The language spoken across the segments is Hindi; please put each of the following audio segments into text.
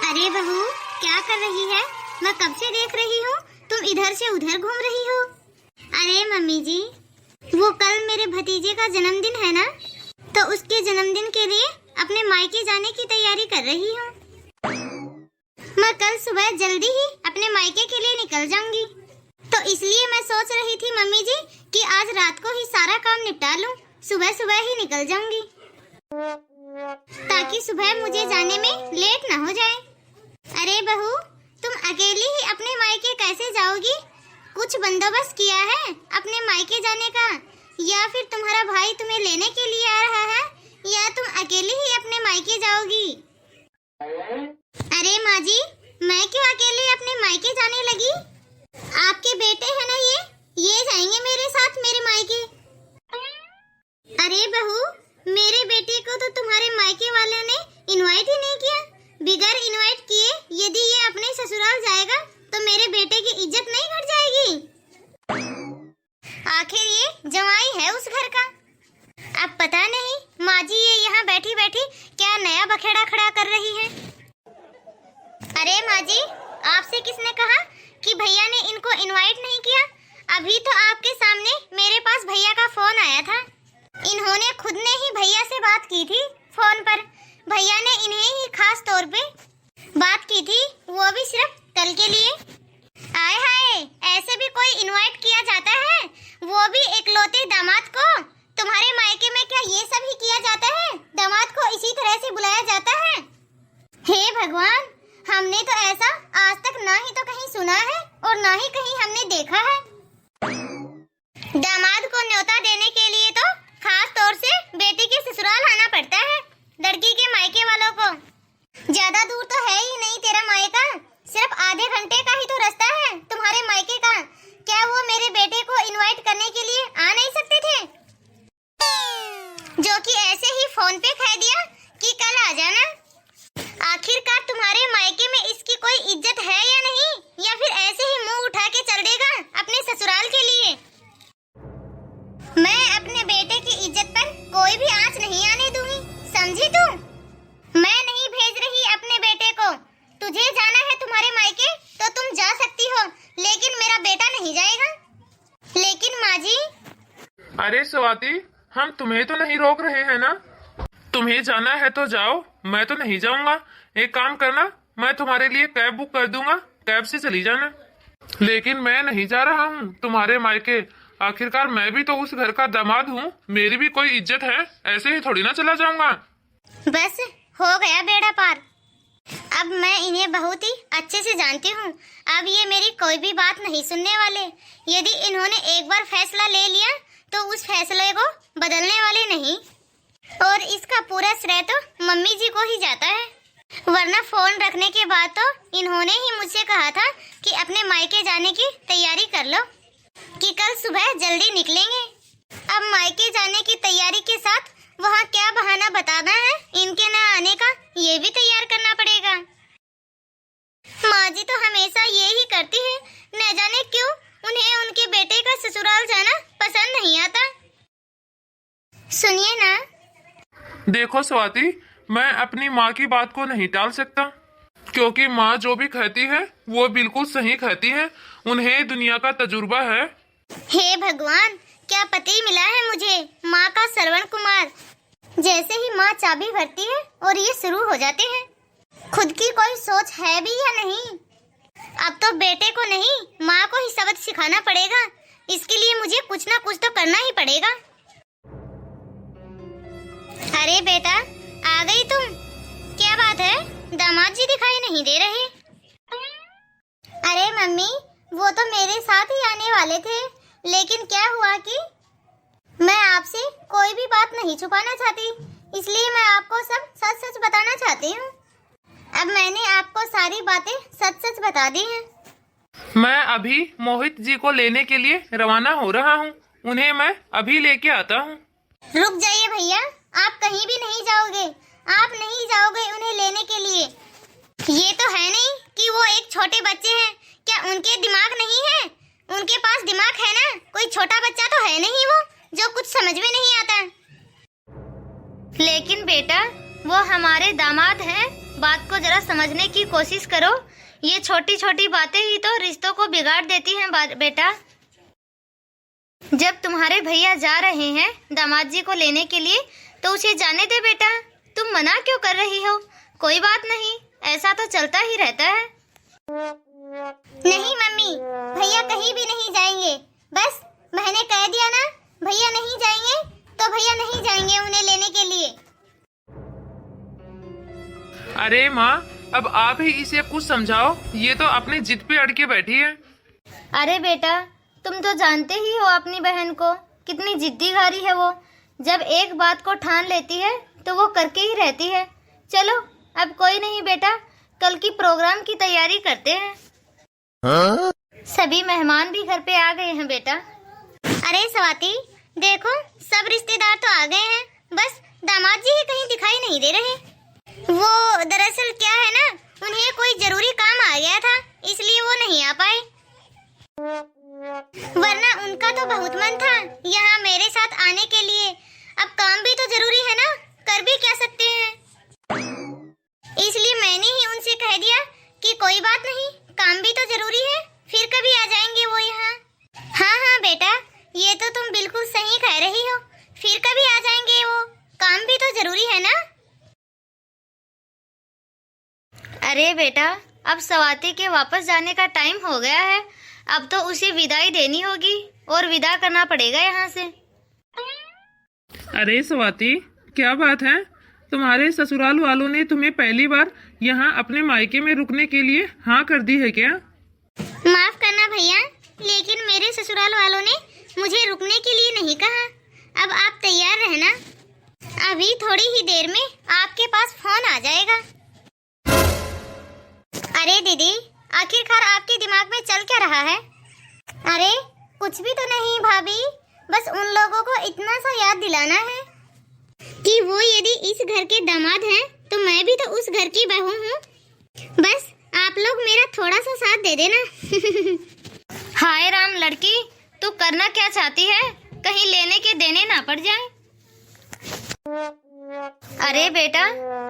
अरे बहू, क्या कर रही है? मैं कब से देख रही हूँ, तुम इधर से उधर घूम रही हो। अरे मम्मी जी, वो कल मेरे भतीजे का जन्मदिन है ना, तो उसके जन्मदिन के लिए अपने मायके जाने की तैयारी कर रही हूँ। मैं कल सुबह जल्दी ही अपने मायके के लिए निकल जाऊंगी, तो इसलिए मैं सोच रही थी मम्मी जी कि आज रात को ही सारा काम निपटा लूं, सुबह सुबह ही निकल जाऊंगी, ताकि सुबह मुझे जाने में लेट न हो जाए। अरे बहू, तुम अकेली ही अपने मायके कैसे जाओगी? कुछ बंदोबस्त किया है अपने मायके जाने का, या फिर तुम्हारा भाई तुम्हें लेने के लिए आ रहा है, या तुम अकेली ही अपने मायके जाओगी? अरे माँ जी, मैं क्यों अकेले अपने मायके जाने लगी? आपके बेटे हैं ना, ये जाएंगे मेरे साथ मेरे मायके। अरे बहू, मेरे बेटे को तो तुम्हारे मायके वालों ने इनवाइट ही नहीं किया। बिगर इनवाइट किए यदि ये अपने ससुराल जाएगा तो मेरे बेटे की इज्जत नहीं घट जाएगी। आखिर ये जवाई है उस घर का। अब पता नहीं माँ जी ये यहाँ बैठी बैठी क्या नया बखेड़ा खड़ा कर रही है। अरे माँ जी, आपसे किसने कहा कि भैया ने इनको इनवाइट नहीं किया? अभी तो आपके सामने मेरे पास भैया का फोन आया था। इन्होंने खुद ने ही भैया से बात की थी फोन पर। भैया ने इन्हें ही खास तौर पे बात की थी, वो भी सिर्फ कल के लिए। आए हाय, ऐसे भी कोई इनवाइट किया जाता है, वो भी इकलौते दामाद को? तुम्हारे मायके में क्या ये सब ही किया जाता है? दामाद को इसी तरह से बुलाया जाता है? हे भगवान, हमने तो ऐसा आज तक ना ही तो कहीं सुना है और ना ही कहीं हमने देखा है। दामाद को न्योता देने के लिए तो खास तौर से बेटी के ससुराल आना पड़ता है, लड़की के मायके वालों को। ज्यादा दूर तो है ही नहीं तेरा मायका, सिर्फ आधे घंटे का ही तो रास्ता है तुम्हारे मायके का। क्या वो मेरे बेटे को इनवाइट करने के लिए आ नहीं सकते थे, जो कि ऐसे ही फोन पे कह दिया कि कल आ जाना? आखिरकार तुम्हारे मायके में इसकी कोई इज्जत है या नहीं, या फिर ऐसे ही मुंह उठा के चल देगा अपने ससुराल के लिए? मैं अपने बेटे की इज्जत पर कोई भी आंच नहीं आने दूंगी, समझी तू? मैं नहीं भेज रही अपने बेटे को। तुझे जाना है तुम्हारे मायके तो तुम जा सकती हो, लेकिन मेरा बेटा नहीं जाएगा। लेकिन माँ जी। अरे स्वाति, हम तुम्हें तो नहीं रोक रहे हैं ना? तुम्हें जाना है तो जाओ, मैं तो नहीं जाऊंगा। एक काम करना, मैं तुम्हारे लिए कैब बुक कर दूंगा, कैब से चली जाना। लेकिन मैं नहीं जा रहा हूँ तुम्हारे मायके। आखिरकार मैं भी तो उस घर का दामाद हूँ, मेरी भी कोई इज्जत है, ऐसे ही थोड़ी ना चला जाऊंगा। बस हो गया बेड़ा पार। अब मैं इन्हें बहुत ही अच्छे से जानती हूँ, अब ये मेरी कोई भी बात नहीं सुनने वाले। यदि इन्होंने एक बार फैसला ले लिया तो उस फैसले को बदलने वाले नहीं, और इसका पूरा श्रेय तो मम्मी जी को ही जाता है। वरना फोन रखने के बाद तो इन्होंने ही मुझसे कहा था कि अपने मायके जाने की तैयारी कर लो, कि कल सुबह जल्दी निकलेंगे। अब मायके जाने की तैयारी के साथ वहाँ क्या बहाना बताना है इनके न आने का, ये भी तैयार करना पड़ेगा। माँ जी तो हमेशा ये ही करती है, न जाने क्यों उन्हें उनके बेटे का ससुराल जाना पसंद नहीं आता। सुनिए ना। देखो स्वाति, मैं अपनी माँ की बात को नहीं टाल सकता, क्योंकि माँ जो भी कहती है वो बिल्कुल सही कहती है। उन्हें दुनिया का तजुर्बा है। हे भगवान, क्या पति मिला है मुझे, माँ का श्रवण कुमार। जैसे ही माँ चाबी भरती है और ये शुरू हो जाते हैं। खुद की कोई सोच है भी या नहीं? अब तो बेटे को नहीं, माँ को ही सबक सिखाना पड़ेगा। इसके लिए मुझे कुछ ना कुछ तो करना ही पड़ेगा। अरे बेटा, आ गई तुम? क्या बात है, दामाद जी दिखाई नहीं दे रहे? अरे मम्मी, वो तो मेरे साथ ही आने वाले थे, लेकिन क्या हुआ कि मैं आपसे कोई भी बात नहीं छुपाना चाहती, इसलिए मैं आपको सब सच सच बताना चाहती हूँ। अब मैंने आपको सारी बातें सच सच बता दी हैं। मैं अभी मोहित जी को लेने के लिए रवाना हो रहा हूँ, उन्हें मैं अभी लेके आता हूँ। रुक जाइए भैया, आप कहीं भी नहीं जाओगे। आप नहीं जाओगे उन्हें लेने के लिए। ये तो है नहीं कि वो एक छोटे बच्चे हैं, क्या उनके दिमाग नहीं है? उनके पास दिमाग है ना, कोई छोटा बच्चा तो है नहीं वो, जो कुछ समझ में नहीं आता। लेकिन बेटा, वो हमारे दामाद हैं, बात को जरा समझने की कोशिश करो। ये छोटी छोटी बातें ही तो रिश्तों को बिगाड़ देती हैं बेटा। जब तुम्हारे भैया जा रहे हैं दामाद जी को लेने के लिए तो उसे जाने दे बेटा। तुम मना क्यों कर रही हो? कोई बात नहीं, ऐसा तो चलता ही रहता है। नहीं मम्मी, भैया कहीं भी नहीं जाएंगे। बस मैंने कह दिया ना भैया नहीं जाएंगे तो भैया नहीं जाएंगे उन्हें लेने के लिए। अरे माँ, अब आप ही इसे कुछ समझाओ, ये तो अपनी जिद पे अड़ के बैठी है। अरे बेटा, तुम तो जानते ही हो अपनी बहन को, कितनी जिद्दी घारी है वो। जब एक बात को ठान लेती है तो वो करके ही रहती है। चलो अब कोई नहीं बेटा, कल की प्रोग्राम की तैयारी करते हैं। सभी मेहमान भी घर पे आ गए हैं बेटा। अरे स्वाति, देखो सब रिश्तेदार तो आ गए हैं, बस दामाद जी ही कहीं दिखाई नहीं दे रहे। वो दरअसल क्या है ना, उन्हें कोई जरूरी काम आ गया था, इसलिए वो नहीं आ पाए। वरना उनका तो बहुत मन था यहाँ मेरे साथ आने के लिए। अब काम भी तो जरूरी है ना, कर भी क्या सकते हैं। इसलिए मैंने ही उनसे कह दिया कि कोई बात नहीं, काम भी तो जरूरी है, फिर कभी आ जाएंगे वो यहाँ। हाँ हाँ बेटा, ये तो तुम बिल्कुल सही कह रही हो, फिर कभी आ जाएंगे वो, काम भी तो जरूरी है ना। अरे बेटा, अब स्वाति के वापस जाने का टाइम हो गया है। अब तो उसे विदाई देनी होगी और विदा करना पड़ेगा यहाँ से। अरे स्वाति, क्या बात है? तुम्हारे ससुराल वालों ने तुम्हें पहली बार यहाँ अपने मायके में रुकने के लिए हाँ कर दी है क्या? माफ करना भैया, लेकिन मेरे ससुराल वालों ने मुझे रुकने के लिए नहीं कहा। अब आप तैयार रहना, अभी थोड़ी ही देर में आपके पास फोन आ जाएगा। अरे दीदी, आखिरकार आपके दिमाग में चल क्या रहा है? अरे कुछ भी तो नहीं भाभी, बस उन लोगों को इतना सा याद दिलाना है कि वो यदि इस घर के दामाद हैं तो मैं भी तो उस घर की बहू हूँ। बस आप लोग मेरा थोड़ा सा साथ दे देना। हाय राम लड़की, तू करना क्या चाहती है? कहीं लेने के देने ना पड़ जाए। अरे बेटा,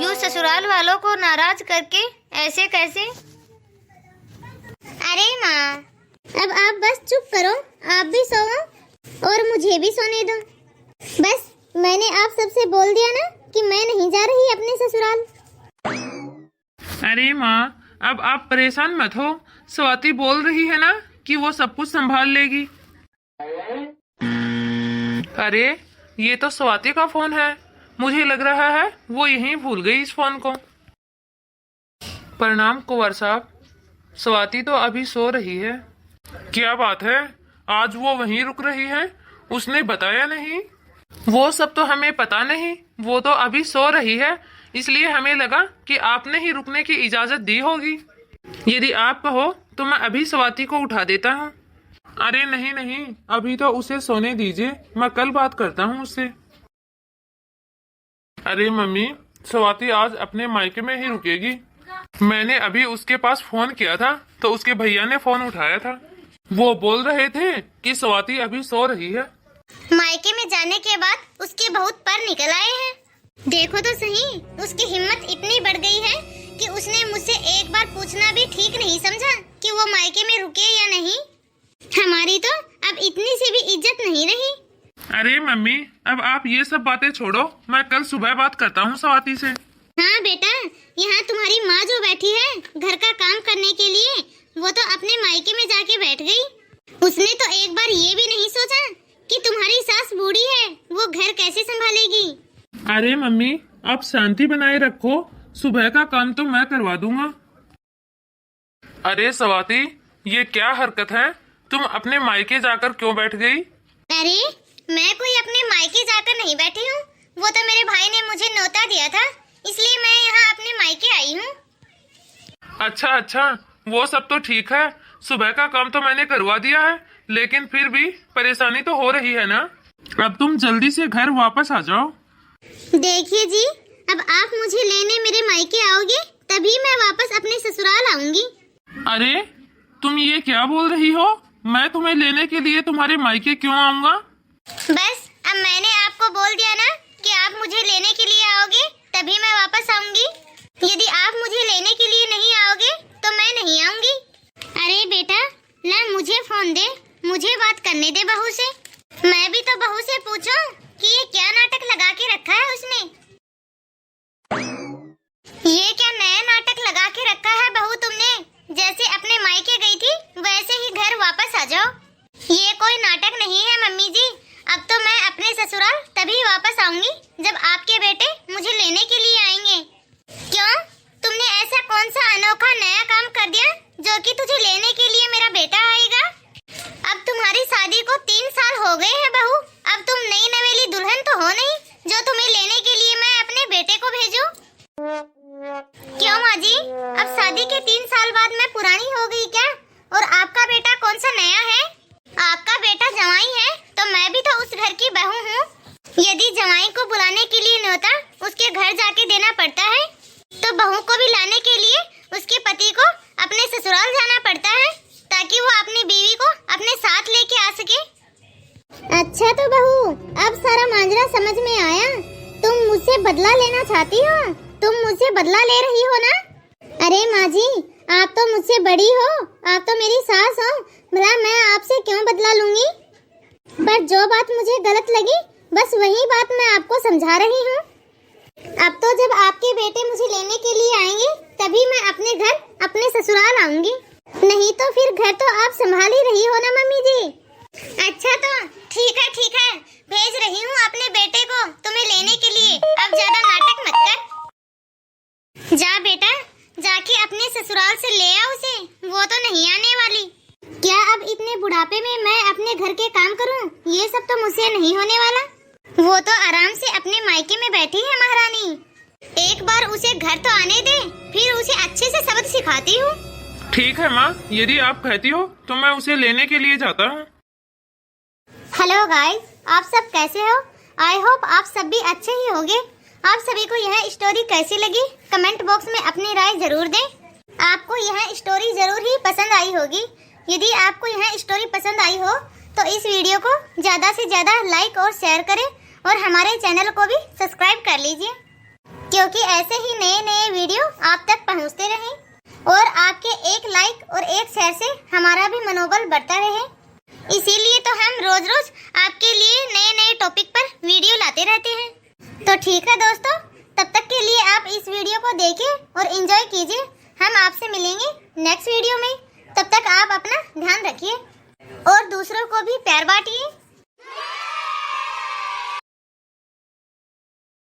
यूं ससुराल वालों को नाराज करके ऐसे कैसे? अरे माँ, अब आप बस चुप करो, आप भी सोओ और मुझे भी सोने दो। बस मैंने आप सबसे बोल दिया ना कि मैं नहीं जा रही अपने ससुराल। अरे माँ, अब आप परेशान मत हो, स्वाति बोल रही है ना कि वो सब कुछ संभाल लेगी। अरे ये तो स्वाति का फोन है, मुझे लग रहा है वो यहीं भूल गई इस फोन को। प्रणाम कुंवर साहब, स्वाति तो अभी सो रही है। क्या बात है, आज वो वहीं रुक रही है? उसने बताया नहीं? वो सब तो हमें पता नहीं, वो तो अभी सो रही है, इसलिए हमें लगा कि आपने ही रुकने की इजाजत दी होगी। यदि आप कहो तो मैं अभी स्वाति को उठा देता हूँ। अरे नहीं नहीं, अभी तो उसे सोने दीजिए, मैं कल बात करता हूँ उससे। अरे मम्मी, स्वाति आज अपने मायके में ही रुकेगी। मैंने अभी उसके पास फोन किया था तो उसके भैया ने फोन उठाया था। वो बोल रहे थे कि स्वाति अभी सो रही है। मायके में जाने के बाद उसके बहुत पर निकल आए हैं। देखो तो सही, उसकी हिम्मत इतनी बढ़ गई है कि उसने मुझसे एक बार पूछना भी ठीक नहीं समझा कि वो मायके में रुके या नहीं। हमारी तो अब इतनी सी भी इज्जत नहीं रही। अरे मम्मी, अब आप ये सब बातें छोड़ो, मैं कल सुबह बात करता हूँ स्वाति से। हाँ बेटा, यहाँ तुम्हारी माँ जो बैठी है घर का काम करने के लिए, वो तो अपने मायके में जाके बैठ गई। उसने तो एक बार ये भी नहीं सोचा कि तुम्हारी सास बूढ़ी है, वो घर कैसे संभालेगी। अरे मम्मी, आप शांति बनाए रखो, सुबह का काम तो मैं करवा दूंगा। अरे स्वाति, ये क्या हरकत है? तुम अपने मायके जाकर क्यों बैठ गई? अरे मैं कोई अपने मायके जाकर नहीं बैठी हूँ, वो तो मेरे भाई ने मुझे न्योता दिया था, इसलिए मैं यहाँ अपने मायके आई हूँ। अच्छा अच्छा, वो सब तो ठीक है, सुबह का काम तो मैंने करवा दिया है, लेकिन फिर भी परेशानी तो हो रही है ना। अब तुम जल्दी से घर वापस आ जाओ। देखिए जी, अब आप मुझे लेने मेरे मायके आओगे तभी मैं वापस अपने ससुराल आऊंगी। अरे तुम ये क्या बोल रही हो? मैं तुम्हें लेने के लिए तुम्हारे मायके क्यों आऊँगा? बस अब मैंने आपको बोल दिया ना कि आप मुझे लेने के लिए आओगे तभी मैं वापस आऊंगी। यदि आप मुझे लेने के लिए नहीं आओगे तो मैं नहीं आऊंगी। अरे बेटा, ना मुझे फोन दे, मुझे बात करने दे बहू से। मैं भी तो बहू से पूछूं कि ये क्या नाटक लगा के रखा है उसने। ये क्या नया नाटक लगा के रखा है बहू तुमने? जैसे अपने मायके गई थी वैसे ही घर वापस आ जाओ। ये कोई नाटक नहीं है मम्मी जी। अब तो मैं अपने ससुराल तभी वापस आऊंगी जब आपके बेटे मुझे लेने के लिए आएंगे। क्यों, तुमने ऐसा कौन सा अनोखा नया काम कर दिया जो कि तुझे लेने के लिए मेरा बेटा आएगा? अब तुम्हारी शादी को 3 साल हो गए हैं बहू। अब तुम नई नवेली दुल्हन तो हो नहीं जो तुम्हें लेने के लिए मैं अपने बेटे को भेजूं। क्यों माँ जी, अब शादी के 3 साल बाद मैं पुरानी हो गई क्या? और आपका बेटा कौन सा नया है? आपका बेटा जवाई है तो मैं भी तो उस घर की बहू हूँ। यदि जवाई को बुलाने के लिए न्योता उसके घर जाके देना पड़ता है तो बहू को भी लाने के लिए उसके पति को अपने ससुराल जाना पड़ता है ताकि वो अपनी बीवी को अपने साथ लेके आ सके। अच्छा तो बहू, अब सारा माजरा समझ में आया। तुम मुझसे बदला लेना चाहती हो? तुम मुझसे बदला ले रही हो ना? अरे माँ जी, आप तो मुझसे बड़ी हो, आप तो मेरी सास हो, भला मैं आपसे क्यों बदला लूंगी? पर जो बात मुझे गलत लगी बस वही बात मैं आपको समझा रही हूँ। अब तो जब आपके बेटे मुझे लेने के लिए आएंगे तभी मैं अपने घर अपने ससुराल आऊंगी, नहीं तो फिर घर तो आप संभाल ही रही हो ना मम्मी जी। अच्छा तो ठीक है, भेज रही हूँ अपने बेटे को तुम्हें लेने के लिए। अब ज्यादा नाटक मत कर। जा बेटा, जाके अपने ससुराल से ले आ उसे, वो तो नहीं आने वाली। क्या अब इतने बुढ़ापे में मैं अपने घर के काम करूं? ये सब तो मुझसे नहीं होने वाला। वो तो आराम से अपने मायके में बैठी है महारानी। एक बार उसे घर तो आने दे, फिर उसे अच्छे से सबक सिखाती हूँ। ठीक है माँ, यदि आप कहती हो तो मैं उसे लेने के लिए जाता हूँ। हेलो गाइस, आप सब कैसे हो? आई होप आप सब भी अच्छे ही होंगे। आप सभी को यह स्टोरी कैसी लगी कमेंट बॉक्स में अपनी राय जरूर दें। आपको यह स्टोरी जरूर ही पसंद आई होगी। यदि आपको यह स्टोरी पसंद आई हो तो इस वीडियो को ज्यादा से ज्यादा लाइक और शेयर करें और हमारे चैनल को भी सब्सक्राइब कर लीजिए, क्योंकि ऐसे ही नए वीडियो आप तक पहुंचते रहें और आपके एक लाइक और एक शेयर से हमारा भी मनोबल बढ़ता रहे। इसीलिए तो हम रोज रोज आपके लिए नए टॉपिक पर वीडियो लाते रहते हैं। तो ठीक है दोस्तों, तब तक के लिए आप इस वीडियो को देखें और एंजॉय कीजिए। हम आपसे मिलेंगे नेक्स्ट वीडियो में। तब तक आप अपना ध्यान रखिए और दूसरों को भी प्यार बांटिए।